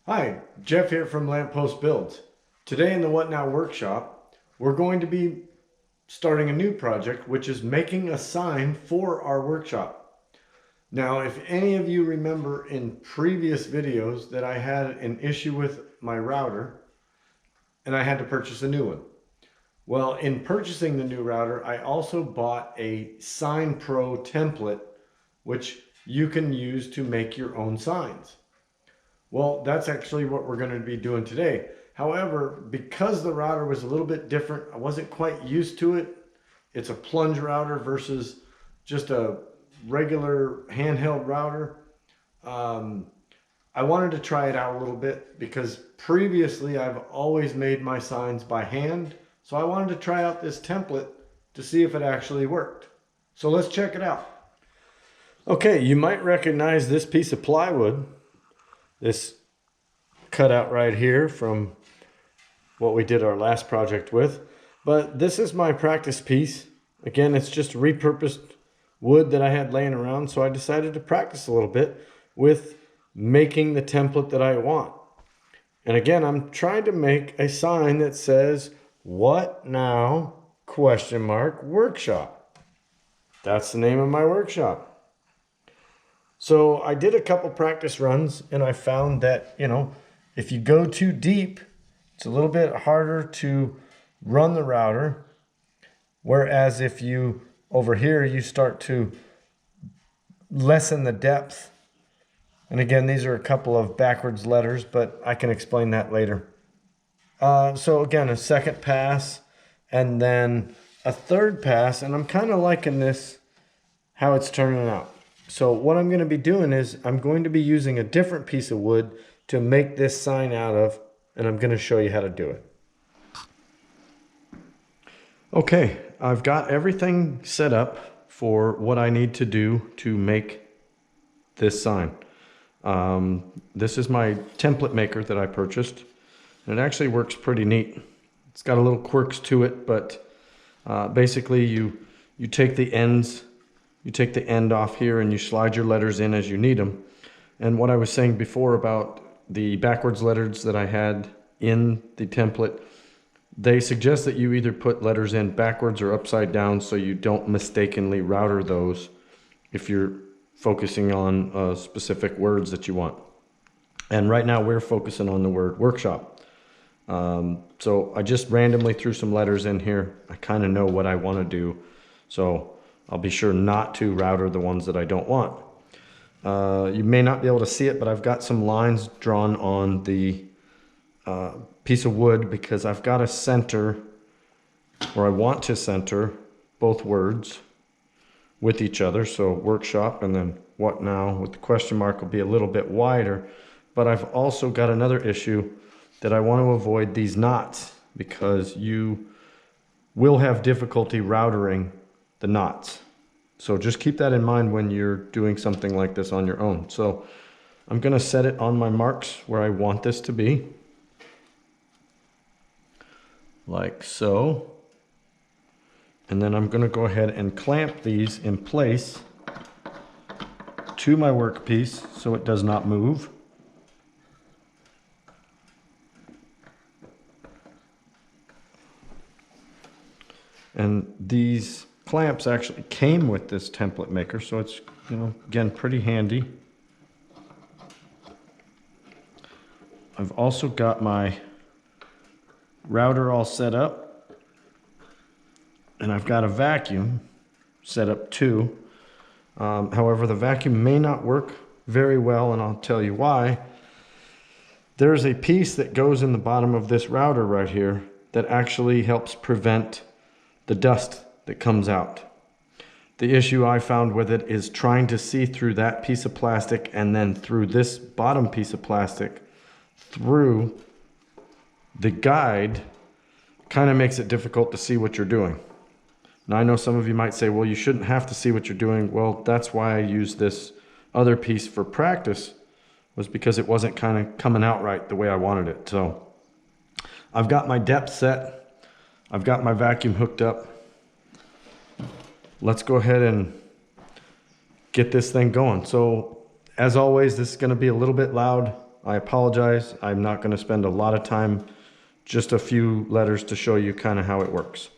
Hi, Jeff here from Lamppost Builds. Today in the What Now workshop, we're going to be starting a new project, which is making a sign for our workshop. Now, if any of you remember in previous videos that I had an issue with my router and I had to purchase a new one. Well, in purchasing the new router, I also bought a Sign Pro template, which you can use to make your own signs. Well, that's actually what we're going to be doing today. However, because the router was a little bit different, I wasn't quite used to it. It's a plunge router versus just a regular handheld router. I wanted to try it out a little bit because previously I've always made my signs by hand. So I wanted to try out this template to see if it actually worked. So let's check it out. Okay, you might recognize this piece of plywood. This cutout right here from what we did our last project with. But this is my practice piece. Again, it's just repurposed wood that I had laying around, so I decided to practice a little bit with making the template that I want. And again, I'm trying to make a sign that says, "What now?" ? Workshop. That's the name of my workshop. So I did a couple practice runs and I found that, if you go too deep, it's a little bit harder to run the router. Whereas if you, over here, you start to lessen the depth. And again, these are a couple of backwards letters, but I can explain that later. So again, a second pass and then a third pass. And I'm kind of liking this, how it's turning out. So what I'm going to be doing is I'm going to be using a different piece of wood to make this sign out of, and I'm going to show you how to do it. Okay, I've got everything set up for what I need to do to make this sign. This is my template maker that I purchased, and it actually works pretty neat. It's got a little quirks to it, but basically you take the ends. You take the end off here and you slide your letters in as you need them. And what I was saying before about the backwards letters that I had in the template, they suggest that you either put letters in backwards or upside down so you don't mistakenly router those if you're focusing on specific words that you want. And right now we're focusing on the word workshop. So I just randomly threw some letters in here. I kind of know what I want to do. So I'll be sure not to router the ones that I don't want. You may not be able to see it, but I've got some lines drawn on the piece of wood because I've got to center, or I want to center, both words with each other. So workshop and then what now with the question mark will be a little bit wider. But I've also got another issue that I want to avoid these knots because you will have difficulty routering the knots. So just keep that in mind when you're doing something like this on your own. So I'm going to set it on my marks where I want this to be. Like so. And then I'm going to go ahead and clamp these in place to my workpiece so it does not move. And these clamps actually came with this template maker, so it's, again, pretty handy. I've also got my router all set up, and I've got a vacuum set up too. However, the vacuum may not work very well, and I'll tell you why. There's a piece that goes in the bottom of this router right here that actually helps prevent the dust that comes out. The issue I found with it is trying to see through that piece of plastic and then through this bottom piece of plastic through the guide kind of makes it difficult to see what you're doing. Now I know some of you might say, well, you shouldn't have to see what you're doing. Well, that's why I used this other piece for practice, was because it wasn't kind of coming out right the way I wanted it. So I've got my depth set. I've got my vacuum hooked up. Let's go ahead and get this thing going. So as always, this is going to be a little bit loud. I apologize. I'm not going to spend a lot of time, just a few letters to show you kind of how it works.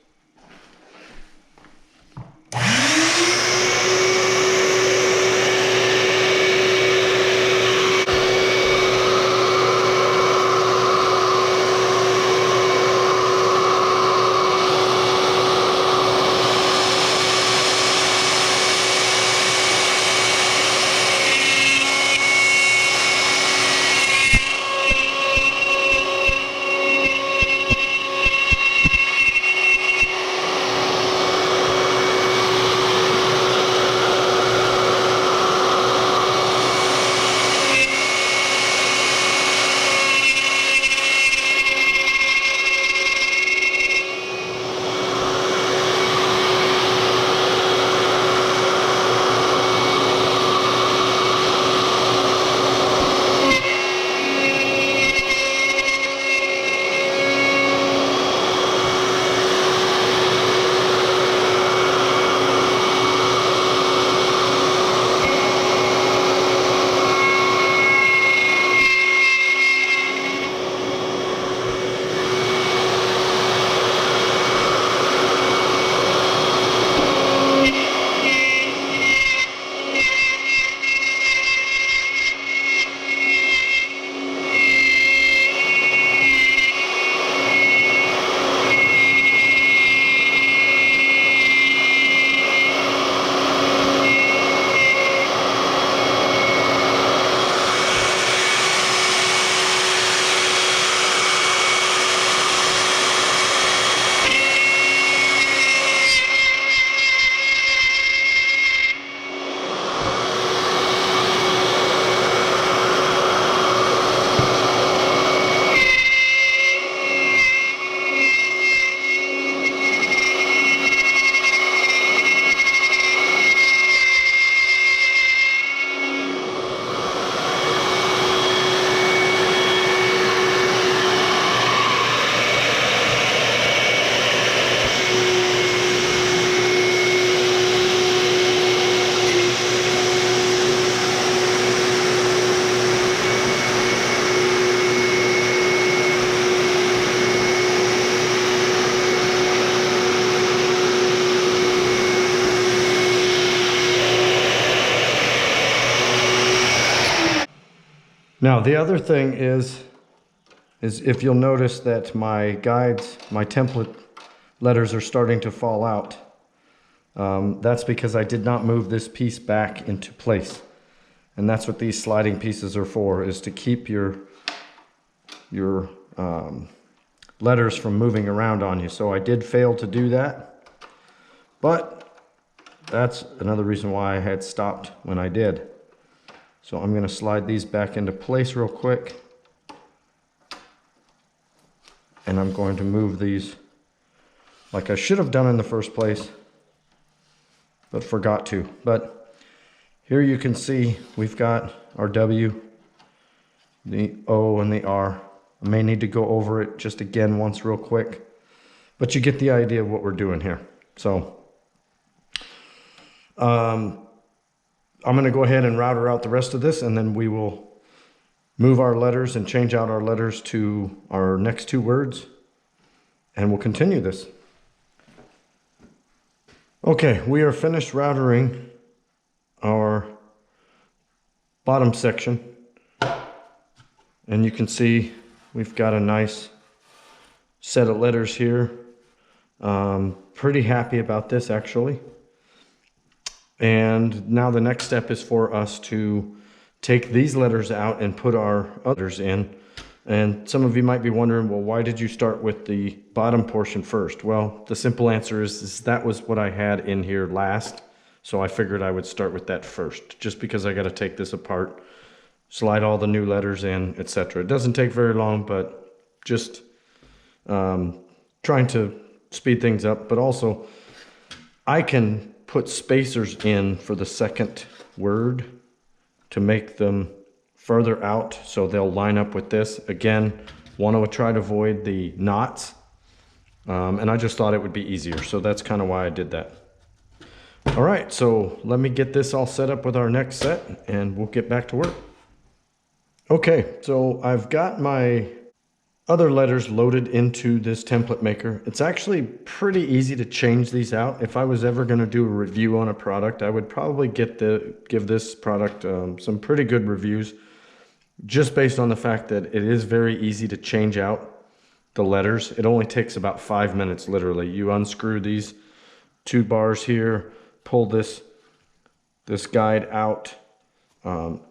Now, the other thing is if you'll notice that my guides, my template letters are starting to fall out. That's because I did not move this piece back into place. And that's what these sliding pieces are for, is to keep your letters from moving around on you. So I did fail to do that, but that's another reason why I had stopped when I did. So I'm going to slide these back into place real quick. And I'm going to move these like I should have done in the first place, but forgot to. But here you can see we've got our W, the O, and the R. I may need to go over it just again once real quick, but you get the idea of what we're doing here. So I'm going to go ahead and router out the rest of this, and then we will move our letters and change out our letters to our next two words, and we'll continue this. Okay, we are finished routering our bottom section, and you can see we've got a nice set of letters here. Pretty happy about this, actually. And now the next step is for us to take these letters out and put our others in. And some of you might be wondering, well, why did you start with the bottom portion first? Well, the simple answer is that was what I had in here last. So I figured I would start with that first, just because I got to take this apart, slide all the new letters in, etc. It doesn't take very long, but just trying to speed things up. But also, I can put spacers in for the second word to make them further out so they'll line up with this. Again, want to try to avoid the knots, and I just thought it would be easier, so that's kind of why I did that. All right, so let me get this all set up with our next set, and we'll get back to work. Okay, so I've got my other letters loaded into this template maker. It's actually pretty easy to change these out. If I was ever going to do a review on a product, I would probably give this product some pretty good reviews, just based on the fact that it is very easy to change out the letters. It only takes about 5 minutes, literally. You unscrew these two bars here, pull this guide out,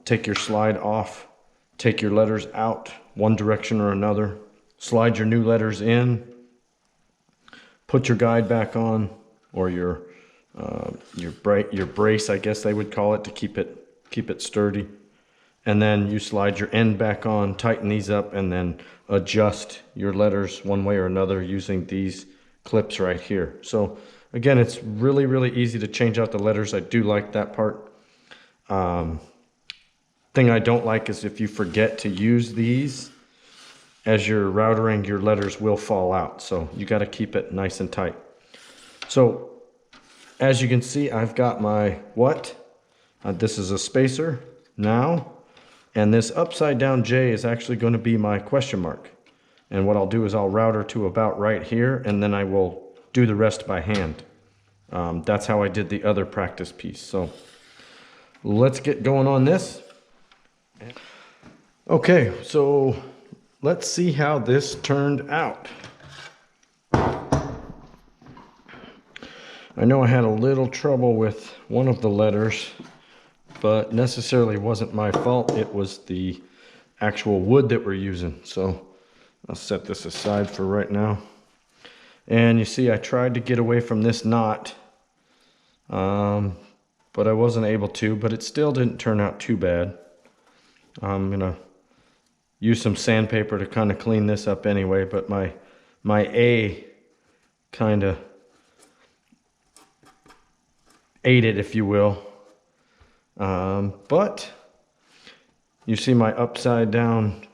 take your slide off, take your letters out one direction or another, slide your new letters in, put your guide back on, or your brace, I guess they would call it, to keep it sturdy. And then you slide your end back on, tighten these up, and then adjust your letters one way or another using these clips right here. So again, it's really, really easy to change out the letters. I do like that part. Thing I don't like is if you forget to use these as you're routering, your letters will fall out. So you got to keep it nice and tight. So as you can see, I've got my what? This is a spacer now. And this upside down J is actually going to be my question mark. And what I'll do is I'll router to about right here, and then I will do the rest by hand. That's how I did the other practice piece. So let's get going on this. Okay, so let's see how this turned out. I know I had a little trouble with one of the letters, but necessarily wasn't my fault. It was the actual wood that we're using. So I'll set this aside for right now. And you see, I tried to get away from this knot, but I wasn't able to, but it still didn't turn out too bad. I'm gonna use some sandpaper to kind of clean this up anyway, but my A kind of ate it, if you will. But you see my upside down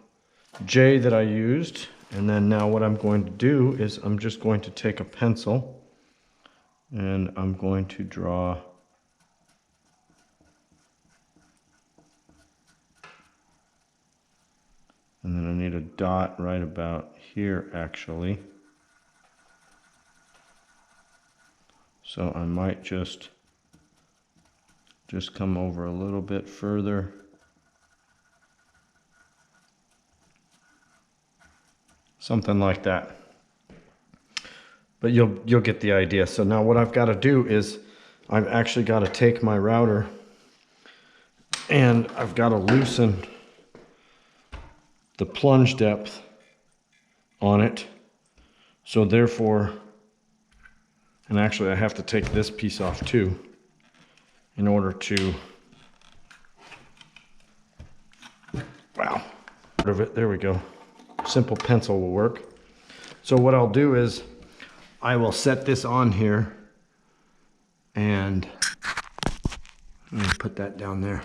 J that I used, and then now what I'm going to do is I'm just going to take a pencil and I'm going to draw and then I need a dot right about here actually. So I might just come over a little bit further. Something like that. But you'll get the idea. So now what I've got to do is I've actually got to take my router and I've got to loosen the plunge depth on it. So therefore, and actually I have to take this piece off too in order to, wow, part of it, there we go. Simple pencil will work. So what I'll do is I will set this on here and I'm gonna put that down there.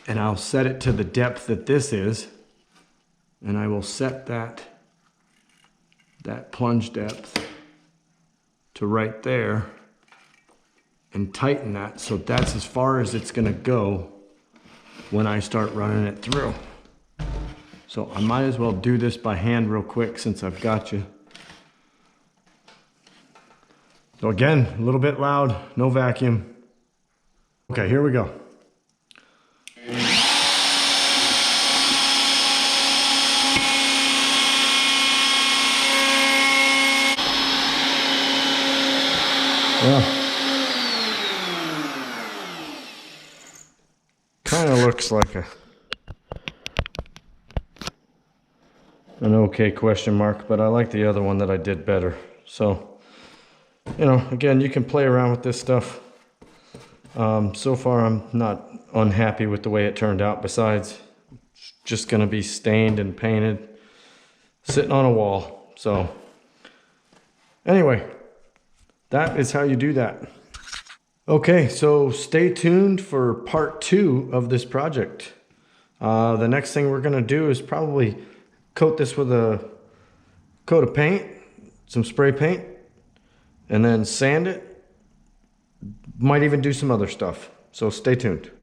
And I'll set it to the depth that this is, and I will set that plunge depth to right there and tighten that so that's as far as it's gonna go when I start running it through. So I might as well do this by hand real quick since I've got you. So again, a little bit loud, no vacuum. Okay, here we go. Well, kind of looks like an okay question mark, but I like the other one that I did better. So, you know, again, you can play around with this stuff. So far, I'm not unhappy with the way it turned out. Besides, it's just going to be stained and painted, sitting on a wall. So, anyway, that is how you do that. Okay, so stay tuned for part 2 of this project. The next thing we're going to do is probably coat this with a coat of paint, some spray paint, and then sand it. Might even do some other stuff. So stay tuned.